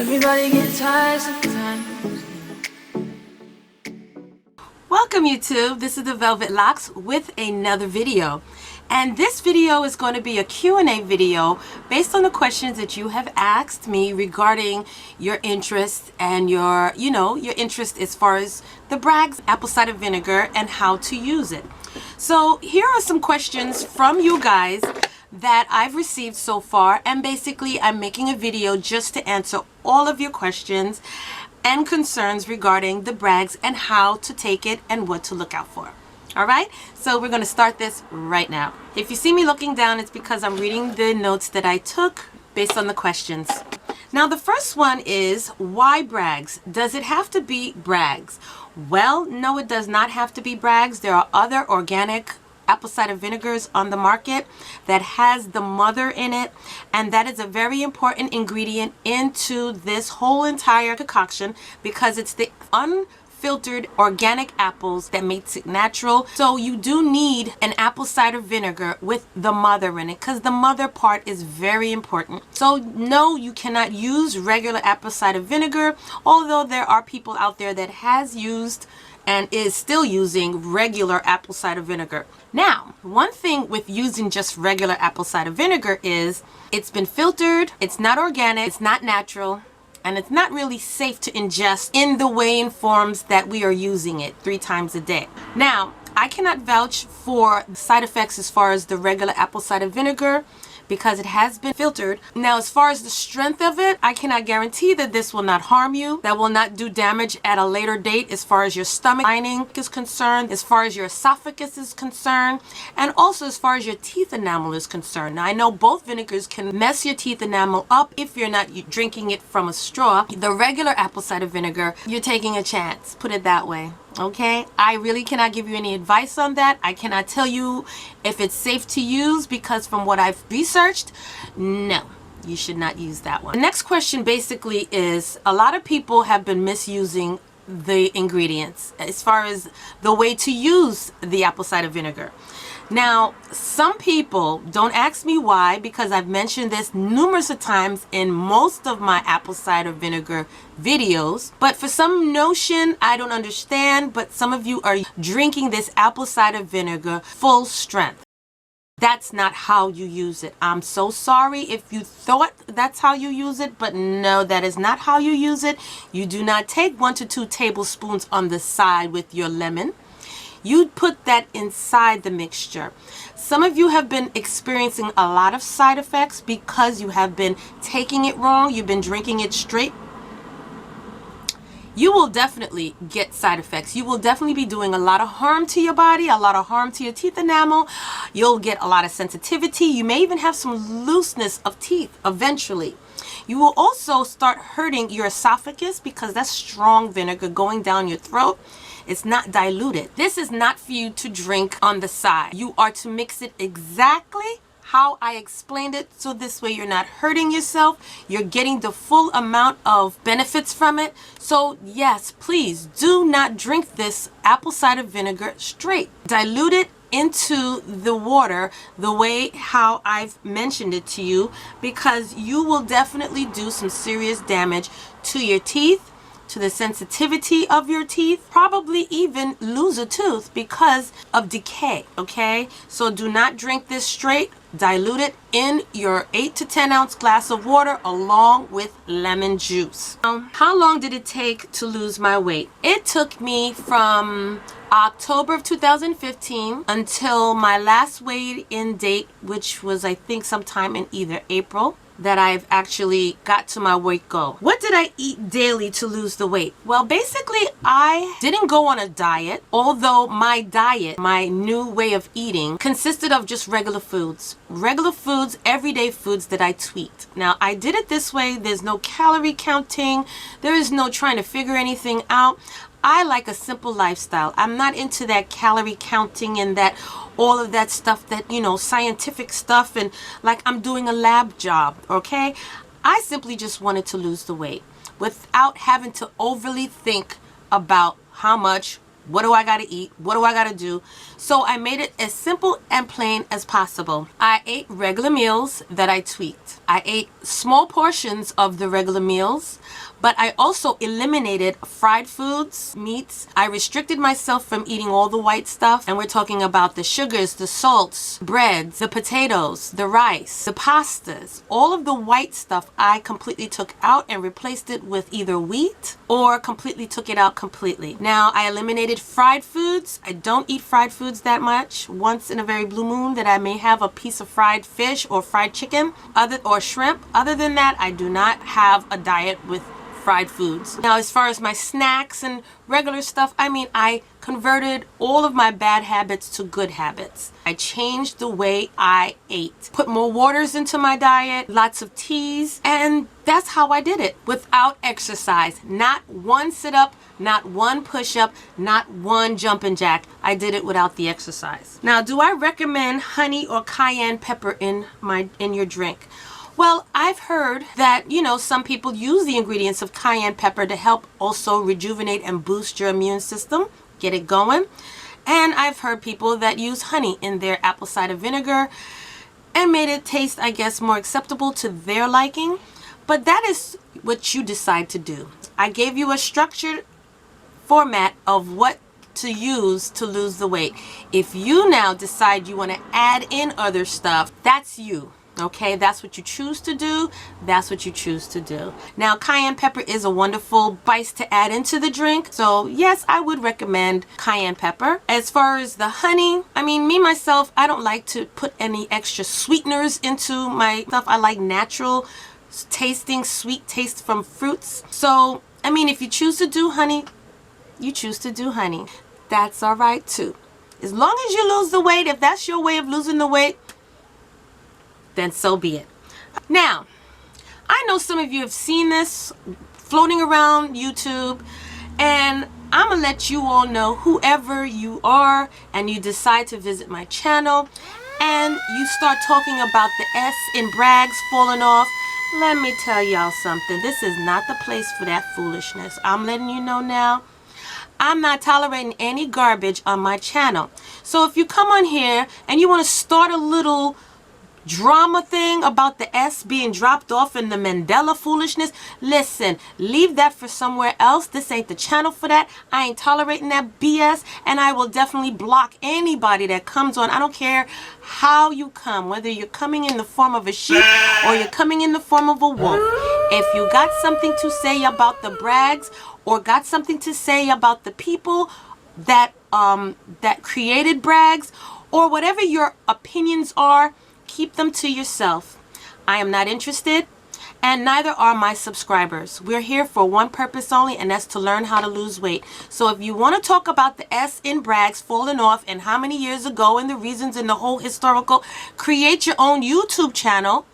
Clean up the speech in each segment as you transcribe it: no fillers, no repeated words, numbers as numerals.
Everybody gets tired sometimes. Welcome YouTube, this is the Velvet Locks with another video. And this video is going to be a Q&A video based on the questions that you have asked me regarding your interest and your interest as far as the Braggs apple cider vinegar and how to use it. So here are some questions from you guys that I've received so far, and basically I'm making a video just to answer all of your questions and concerns regarding the Braggs and how to take it and what to look out for. Alright, so we're going to start this right now. If you see me looking down, it's because I'm reading the notes that I took based on the questions. Now the first one is, why Braggs? Does it have to be Braggs? Well, no, it does not have to be Braggs. There are other organic apple cider vinegars on the market that has the mother in it, and that is a very important ingredient into this whole entire concoction because it's the unfiltered organic apples that makes it natural. So you do need an apple cider vinegar with the mother in it because the mother part is very important. So no, you cannot use regular apple cider vinegar, although there are people out there that has used and is still using regular apple cider vinegar. Now, one thing with using just regular apple cider vinegar is it's been filtered, it's not organic, it's not natural, and it's not really safe to ingest in the way and forms that we are using it 3 times a day. Now, I cannot vouch for side effects as far as the regular apple cider vinegar because it has been filtered. Now, as far as the strength of it, I cannot guarantee that this will not harm you, that will not do damage at a later date as far as your stomach lining is concerned, as far as your esophagus is concerned, and also as far as your teeth enamel is concerned. Now, I know both vinegars can mess your teeth enamel up if you're not drinking it from a straw. The regular apple cider vinegar, you're taking a chance, put it that way. Okay, I really cannot give you any advice on that. I cannot tell you if it's safe to use because from what I've researched, no, you should not use that one. The next question basically is, a lot of people have been misusing the ingredients as far as the way to use the apple cider vinegar. Now, some people, don't ask me why, because I've mentioned this numerous of times in most of my apple cider vinegar videos, but for some notion, I don't understand, but some of you are drinking this apple cider vinegar full strength. That's not how you use it. I'm so sorry if you thought that's how you use it, but no, that is not how you use it. You do not take 1 to 2 tablespoons on the side with your lemon. You put that inside the mixture. Some of you have been experiencing a lot of side effects because you have been taking it wrong. You've been drinking it straight. You will definitely get side effects. You will definitely be doing a lot of harm to your body, a lot of harm to your teeth enamel. You'll get a lot of sensitivity. You may even have some looseness of teeth eventually. You will also start hurting your esophagus because that's strong vinegar going down your throat. It's not diluted. This is not for you to drink on the side. You are to mix it exactly how I explained it, so this way you're not hurting yourself. You're getting the full amount of benefits from it. So yes, please do not drink this apple cider vinegar straight. Dilute it into the water the way how I've mentioned it to you, because you will definitely do some serious damage to your teeth, to the sensitivity of your teeth, probably even lose a tooth because of decay. Okay, so do not drink this straight. Dilute it in your 8 to 10 ounce glass of water along with lemon juice. How long did it take to lose my weight? It took me from October of 2015 until my last weigh-in date, which was I think sometime in either April, that I've actually got to my weight goal. What did I eat daily to lose the weight? Well, basically I didn't go on a diet, although my diet, my new way of eating, consisted of just regular foods, everyday foods that I tweaked. Now I did it this way. There's no calorie counting. There is no trying to figure anything out. I like a simple lifestyle. I'm not into that calorie counting and that all of that stuff, that, you know, scientific stuff, and like I'm doing a lab job. Okay, I simply just wanted to lose the weight without having to overly think about how much, what do I got to eat, what do I got to do. So I made it as simple and plain as possible. I ate regular meals that I tweaked. I ate small portions of the regular meals. But I also eliminated fried foods, meats. I restricted myself from eating all the white stuff. And we're talking about the sugars, the salts, breads, the potatoes, the rice, the pastas. All of the white stuff I completely took out and replaced it with either wheat or completely took it out completely. Now, I eliminated fried foods. I don't eat fried foods that much. Once in a very blue moon that I may have a piece of fried fish or fried chicken or shrimp. Other than that, I do not have a diet with fried foods. Now, as far as my snacks and regular stuff, I converted all of my bad habits to good habits. I changed the way I ate. Put more waters into my diet, lots of teas, and that's how I did it without exercise. Not one sit-up, not one push-up, not one jumping jack. I did it without the exercise. Now, do I recommend honey or cayenne pepper in your drink? Well, I've heard that, some people use the ingredients of cayenne pepper to help also rejuvenate and boost your immune system, get it going. And I've heard people that use honey in their apple cider vinegar and made it taste, I guess, more acceptable to their liking. But that is what you decide to do. I gave you a structured format of what to use to lose the weight. If you now decide you want to add in other stuff, that's you. Okay, that's what you choose to do. That's what you choose to do. Now, cayenne pepper is a wonderful spice to add into the drink. So yes, I would recommend cayenne pepper. As far as the honey, me myself, I don't like to put any extra sweeteners into my stuff. I like natural tasting, sweet taste from fruits. So, if you choose to do honey, you choose to do honey. That's all right too. As long as you lose the weight, if that's your way of losing the weight, then so be it. Now, I know some of you have seen this floating around YouTube, and I'm gonna let you all know, whoever you are and you decide to visit my channel and you start talking about the S in Braggs falling off, let me tell y'all something. This is not the place for that foolishness. I'm letting you know now. I'm not tolerating any garbage on my channel. So if you come on here and you want to start a little drama thing about the S being dropped off in the Mandella Foolishness, listen, leave that for somewhere else. This ain't the channel for that. I ain't tolerating that BS, and I will definitely block anybody that comes on. I don't care how you come, whether you're coming in the form of a sheep or you're coming in the form of a wolf. If you got something to say about the Braggs or got something to say about the people that created Braggs, or whatever your opinions are, keep them to yourself. I am not interested, and neither are my subscribers. We're here for one purpose only, and that's to learn how to lose weight. So if you want to talk about the S in Braggs falling off and how many years ago and the reasons and the whole historical, create your own YouTube channel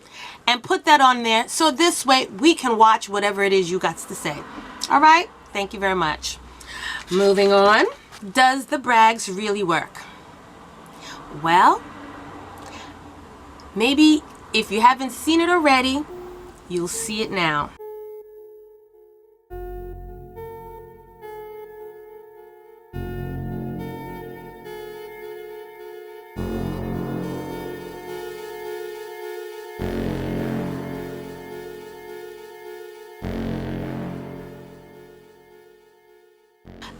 and put that on there, so this way we can watch whatever it is you got to say. All right? Thank you very much. Moving on. Does the Braggs really work? Well, maybe if you haven't seen it already, you'll see it now.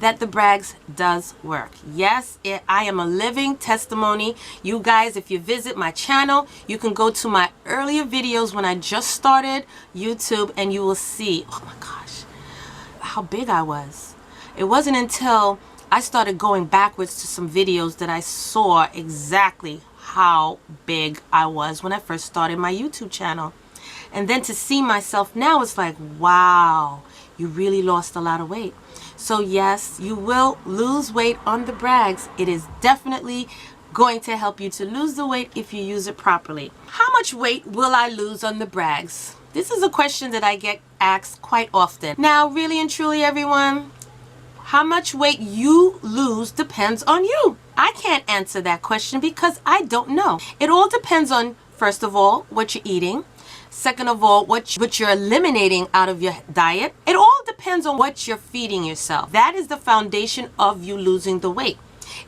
That the Braggs does work. Yes, I am a living testimony. You guys, if you visit my channel, you can go to my earlier videos when I just started YouTube, and you will see, oh my gosh, how big I was. It wasn't until I started going backwards to some videos that I saw exactly how big I was when I first started my YouTube channel. And then to see myself now, it's like, wow, you really lost a lot of weight. So yes, you will lose weight on the Braggs. It is definitely going to help you to lose the weight if you use it properly. How much weight will I lose on the Braggs? This is a question that I get asked quite often. Now, really and truly, everyone, how much weight you lose depends on you. I can't answer that question because I don't know. It all depends on, first of all, what you're eating. Second of all, what you're eliminating out of your diet. It all depends on what you're feeding yourself. That is the foundation of you losing the weight.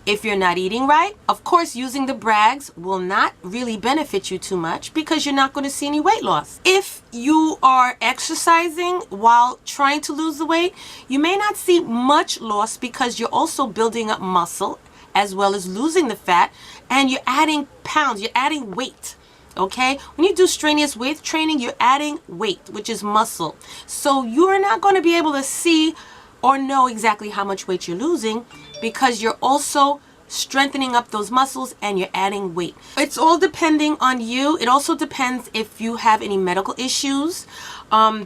If you're not eating right, of course, using the Braggs will not really benefit you too much because you're not going to see any weight loss. If you are exercising while trying to lose the weight, you may not see much loss because you're also building up muscle as well as losing the fat, and you're adding pounds, you're adding weight. Okay, when you do strenuous weight training, you're adding weight, which is muscle. So you're not going to be able to see or know exactly how much weight you're losing because you're also strengthening up those muscles and you're adding weight. It's all depending on you. It also depends if you have any medical issues,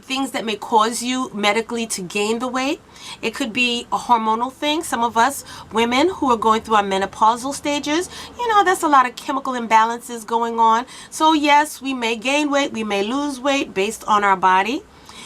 things that may cause you medically to gain the weight. It could be a hormonal thing. Some of us women who are going through our menopausal stages, that's a lot of chemical imbalances going on. So yes, we may gain weight, we may lose weight based on our body.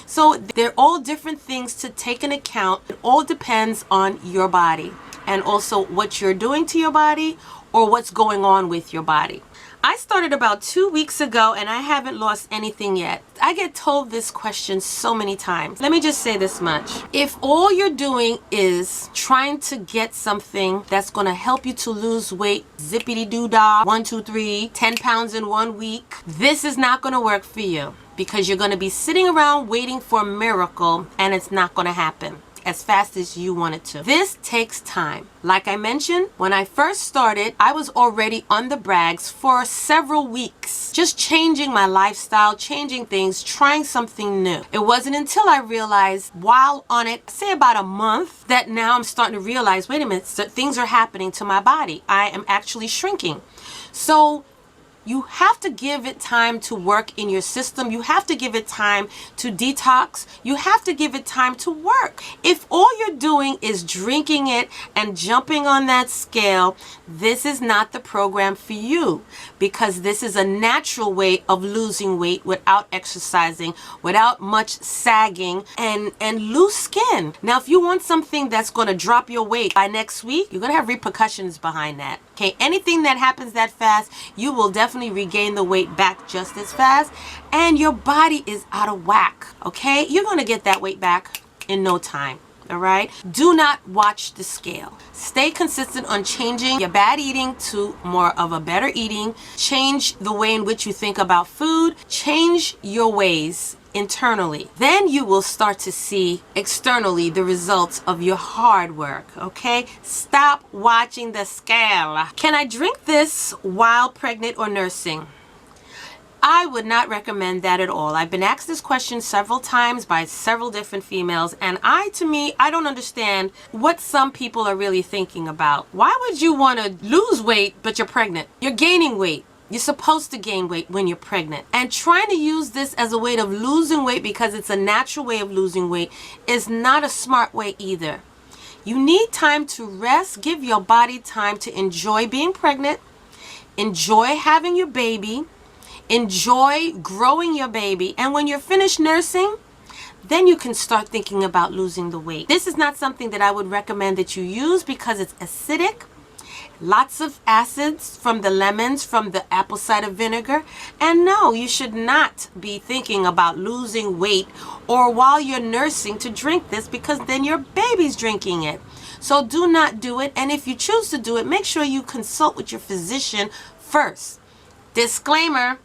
So they're all different things to take into account. It all depends on your body and also what you're doing to your body or what's going on with your body. I started about 2 weeks ago and I haven't lost anything yet. I get told this question so many times. Let me just say this much. If all you're doing is trying to get something that's going to help you to lose weight, zippity-doo-dah, 1, 2, 3, 10 pounds in 1 week, this is not going to work for you because you're going to be sitting around waiting for a miracle and it's not going to happen as fast as you want it to. This takes time. Like I mentioned, when I first started, I was already on the Braggs for several weeks, just changing my lifestyle, changing things, trying something new. It wasn't until I realized while on it, say about a month, that now I'm starting to realize, wait a minute, things are happening to my body. I am actually shrinking. So you have to give it time to work in your system. You have to give it time to detox. You have to give it time to work. If all you're doing is drinking it and jumping on that scale, this is not the program for you because this is a natural way of losing weight without exercising, without much sagging and loose skin. Now, if you want something that's going to drop your weight by next week, you're going to have repercussions behind that. Okay, anything that happens that fast, you will definitely regain the weight back just as fast, and your body is out of whack. Okay, you're going to get that weight back in no time. All right, do not watch the scale. Stay consistent on changing your bad eating to more of a better eating. Change the way in which you think about food. Change your ways internally. Then you will start to see externally the results of your hard work. Okay, stop watching the scale. Can I drink this while pregnant or nursing? I would not recommend that at all. I've been asked this question several times by several different females, and I don't understand what some people are really thinking about. Why would you want to lose weight but you're pregnant? You're gaining weight. You're supposed to gain weight when you're pregnant. And trying to use this as a way of losing weight because it's a natural way of losing weight is not a smart way either. You need time to rest. Give your body time to enjoy being pregnant, enjoy having your baby, enjoy growing your baby. And when you're finished nursing, then you can start thinking about losing the weight. This is not something that I would recommend that you use because it's acidic. Lots of acids from the lemons, from the apple cider vinegar. And no, you should not be thinking about losing weight or while you're nursing to drink this because then your baby's drinking it. So do not do it. And if you choose to do it, make sure you consult with your physician first. Disclaimer,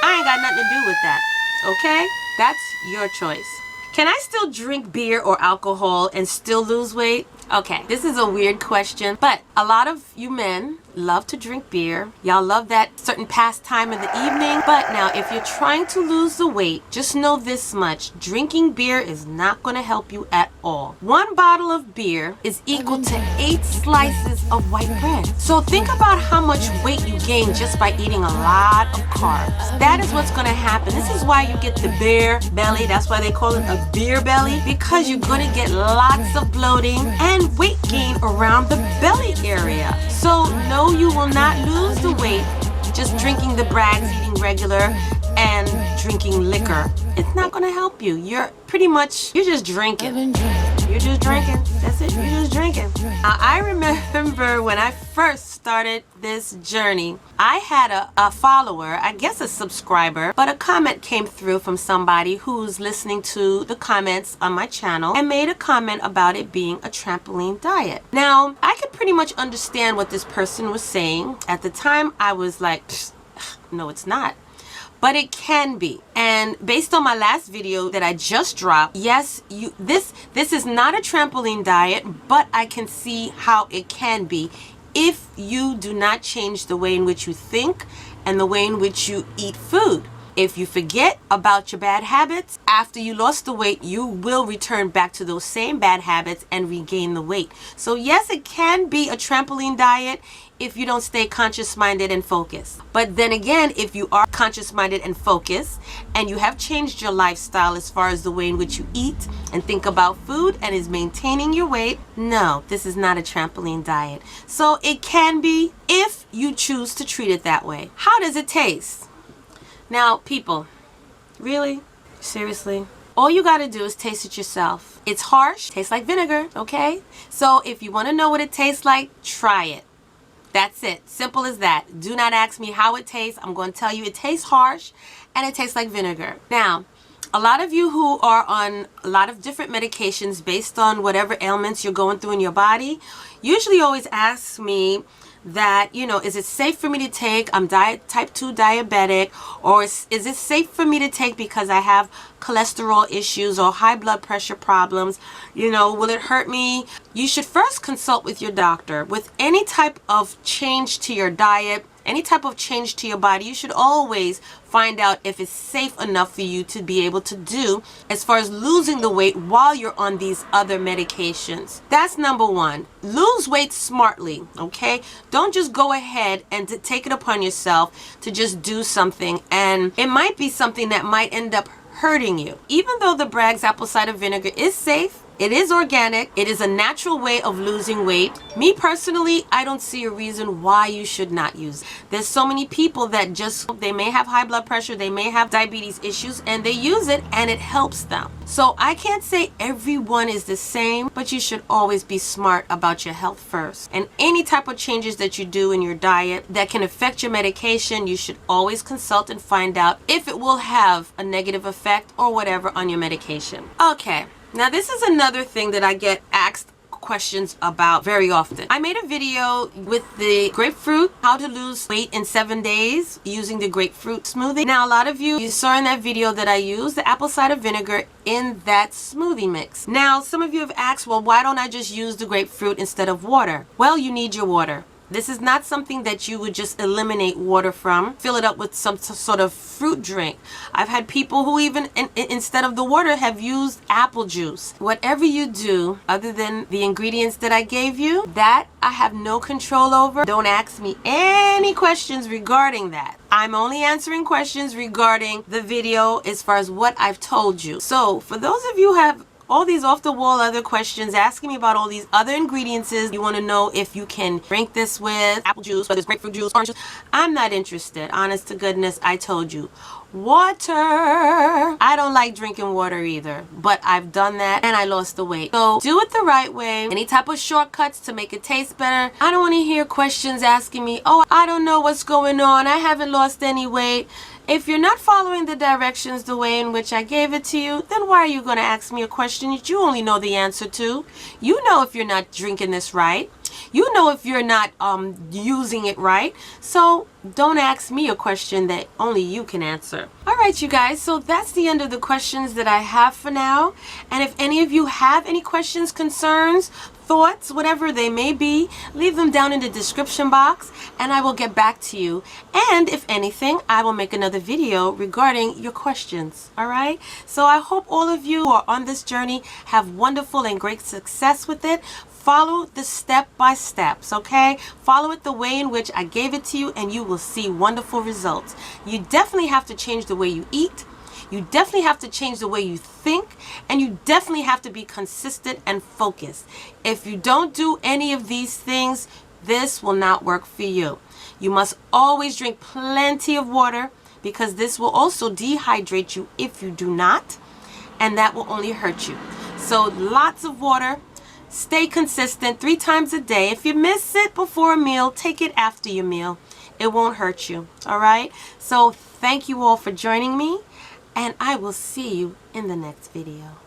I ain't got nothing to do with that. Okay? That's your choice. Can I still drink beer or alcohol and still lose weight? Okay, this is a weird question, but a lot of you men love to drink beer. Y'all love that certain pastime in the evening. But now, if you're trying to lose the weight, just know this much. Drinking beer is not going to help you at all. 1 bottle of beer is equal to 8 slices of white bread. So think about how much weight you gain just by eating a lot of carbs. That is what's going to happen. This is why you get the beer belly. That's why they call it a beer belly, because you're going to get lots of bloating and weight gain around the belly area. So no, you will not lose the weight just drinking the Braggs, eating regular. and drinking liquor, it's not going to help you. You're just drinking. You're just drinking. That's it. You're just drinking. Now, I remember when I first started this journey, I had a follower, I guess a subscriber, but a comment came through from somebody who's listening to the comments on my channel and made a comment about it being a trampoline diet. Now, I could pretty much understand what this person was saying. At the time, I was like, no, it's not. But it can be. And based on my last video that I just dropped, yes, this is not a trampoline diet, but I can see how it can be if you do not change the way in which you think and the way in which you eat food. If you forget about your bad habits, after you lost the weight, you will return back to those same bad habits and regain the weight. So yes, it can be a trampoline diet if you don't stay conscious-minded and focused. But then again, if you are conscious-minded and focused and you have changed your lifestyle as far as the way in which you eat and think about food and is maintaining your weight, no, this is not a trampoline diet. So it can be if you choose to treat it that way. How does it taste? Now, people, really? Seriously? All you gotta do is taste it yourself. It's harsh, tastes like vinegar, okay? So if you wanna know what it tastes like, try it. That's it. Simple as that. Do not ask me how it tastes. I'm going to tell you it tastes harsh and it tastes like vinegar. Now, a lot of you who are on a lot of different medications based on whatever ailments you're going through in your body, usually always ask me that, you know, is it safe for me to take? I'm type 2 diabetic, or is it safe for me to take because I have cholesterol issues or high blood pressure problems? You know, will it hurt me? You should first consult with your doctor. With any type of change to your diet, any type of change to your body, you should always find out if it's safe enough for you to be able to do as far as losing the weight while you're on these other medications. That's number one. Lose weight smartly, okay? Don't just go ahead and to take it upon yourself to just do something, and it might be something that might end up hurting you. Even though the Braggs apple cider vinegar is safe, it is organic, it is a natural way of losing weight. Me personally, I don't see a reason why you should not use it. There's so many people that they may have high blood pressure, they may have diabetes issues, and they use it and it helps them. So I can't say everyone is the same, but you should always be smart about your health first. And any type of changes that you do in your diet that can affect your medication, you should always consult and find out if it will have a negative effect or whatever on your medication. Okay. Now, this is another thing that I get asked questions about very often. I made a video with the grapefruit, how to lose weight in 7 days using the grapefruit smoothie. Now, a lot of you saw in that video that I used the apple cider vinegar in that smoothie mix. Now, some of you have asked, well, why don't I just use the grapefruit instead of water? Well, you need your water. This is not something that you would just eliminate water from, fill it up with some sort of fruit drink. I've had people who even, instead of the water, have used apple juice. Whatever you do, other than the ingredients that I gave you, that I have no control over. Don't ask me any questions regarding that. I'm only answering questions regarding the video as far as what I've told you. So, for those of you who have all these off-the-wall other questions asking me about all these other ingredients, you want to know if you can drink this with apple juice, whether it's grapefruit juice, orange juice. I'm not interested. Honest to goodness, I told you. Water. I don't like drinking water either, but I've done that and I lost the weight. So do it the right way. Any type of shortcuts to make it taste better. I don't want to hear questions asking me, oh, I don't know what's going on. I haven't lost any weight. If you're not following the directions the way in which I gave it to you, then why are you going to ask me a question that you only know the answer to? You know if you're not drinking this right. You know if you're not using it right. So don't ask me a question that only you can answer. All right, you guys. So that's the end of the questions that I have for now. And if any of you have any questions, concerns, thoughts, whatever they may be, leave them down in the description box and I will get back to you. And if anything, I will make another video regarding your questions. All right. So I hope all of you who are on this journey have wonderful and great success with it. Follow the step-by-steps, okay? Follow it the way in which I gave it to you and you will see wonderful results. You definitely have to change the way you eat. You definitely have to change the way you think, and you definitely have to be consistent and focused. If you don't do any of these things, this will not work for you. You must always drink plenty of water, because this will also dehydrate you if you do not, and that will only hurt you. So lots of water. Stay consistent 3 times a day. If you miss it before a meal, take it after your meal. It won't hurt you. All right? So thank you all for joining me, and I will see you in the next video.